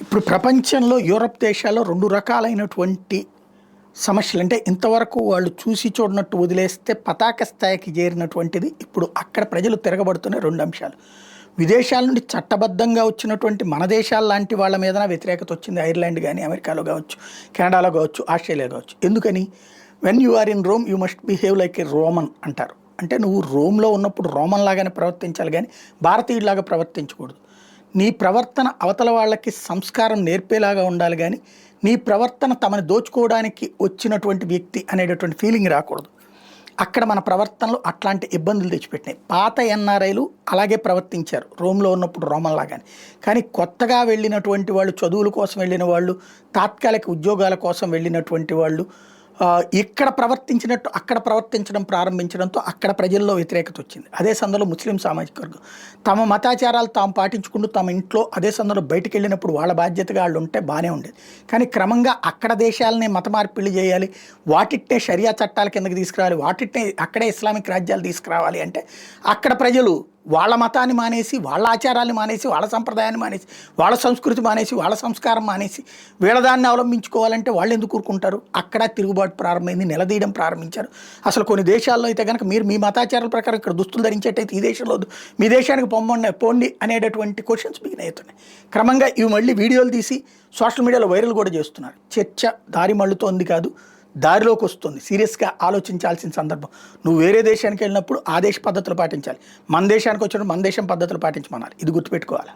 ఇప్పుడు ప్రపంచంలో యూరప్ దేశాల్లో 2 రకాలైనటువంటి సమస్యలు. అంటే ఇంతవరకు వాళ్ళు చూసి చూడనట్టు వదిలేస్తే పతాక స్థాయికి చేరినటువంటిది ఇప్పుడు అక్కడ ప్రజలు తిరగబడుతున్న 2 అంశాలు. విదేశాల నుండి చట్టబద్ధంగా వచ్చినటువంటి మన దేశాల లాంటి వాళ్ళ మీదన వ్యతిరేకత వచ్చింది. ఐర్లాండ్ గానీ, అమెరికాలో కావచ్చు, కెనడాలో కావచ్చు, ఆస్ట్రేలియా కావచ్చు. ఎందుకని? When you are in Rome you must behave like a Roman అంటారు. అంటే నువ్వు రోమ్‌లో ఉన్నప్పుడు రోమన్ లాగానే ప్రవర్తించాలి గానీ, భారతీయుడిలాగా ప్రవర్తించకూడదు. నీ ప్రవర్తన అవతల వాళ్ళకి సంస్కారం నేర్పేలాగా ఉండాలి గానీ, నీ ప్రవర్తన తమని దోచుకోవడానికి వచ్చినటువంటి వ్యక్తి అనేటటువంటి ఫీలింగ్ రాకూడదు. అక్కడ మన ప్రవర్తనలు అట్లాంటి ఇబ్బందులు తెచ్చిపెట్టినాయి. పాత ఎన్ఆర్ఐలు అలాగే ప్రవర్తించారు రోమ్‌లో ఉన్నప్పుడు రోమన్ లాగానే. కానీ కొత్తగా వెళ్ళినటువంటి వాళ్ళు, చదువుల కోసం వెళ్ళిన వాళ్ళు, తాత్కాలిక ఉద్యోగాల కోసం వెళ్ళినటువంటి వాళ్ళు ఇక్కడ ప్రవర్తించినట్టు అక్కడ ప్రవర్తించడం ప్రారంభించడంతో అక్కడ ప్రజల్లో వ్యతిరేకత వచ్చింది. అదే సందర్భంలో ముస్లిం సామాజిక వర్గం తమ మతాచారాలు తాము పాటించుకుంటూ తమ ఇంట్లో అదే సందర్భంలో బయటికి వెళ్ళినప్పుడు వాళ్ళ బాధ్యతగా వాళ్ళు ఉంటే బాగానే ఉండేది. కానీ క్రమంగా అక్కడ దేశాలనే మత మార్పిడి చేయాలి, వాటిట్నే షరియా చట్టాల కిందకి తీసుకురావాలి, వాటిట్నే అక్కడే ఇస్లామిక్ రాజ్యాలు తీసుకురావాలి అంటే అక్కడ ప్రజలు వాళ్ళ మతాన్ని మానేసి, వాళ్ళ ఆచారాన్ని మానేసి, వాళ్ళ సంప్రదాయాన్ని మానేసి, వాళ్ళ సంస్కృతి మానేసి, వాళ్ళ సంస్కారం మానేసి వీళ్ళదాన్ని అవలంబించుకోవాలంటే వాళ్ళు ఎందుకు ఊరుకుంటారు? అక్కడ తిరుగుబాటు ప్రారంభమైంది, నిలదీయడం ప్రారంభించారు. అసలు కొన్ని దేశాల్లో అయితే కనుక మీరు మీ మతాచారాల ప్రకారం ఇక్కడ దుస్తులు ధరించేటైతే ఈ దేశంలో మీ దేశానికి పోండి అనేటటువంటి క్వశ్చన్స్ బిగిన్ అవుతున్నాయి. క్రమంగా ఇవి మళ్ళీ వీడియోలు తీసి సోషల్ మీడియాలో వైరల్ కూడా చేస్తున్నారు. చర్చ దారి మళ్ళుతోంది కాదు, దారిలోకి వస్తుంది. సీరియస్గా ఆలోచించాల్సిన సందర్భం. నువ్వు వేరే దేశానికి వెళ్ళినప్పుడు ఆ దేశ పద్ధతులు పాటించాలి, మన దేశానికి వచ్చినప్పుడు మన దేశం పద్ధతులు పాటించమన్నారు. ఇది గుర్తుపెట్టుకోవాలి.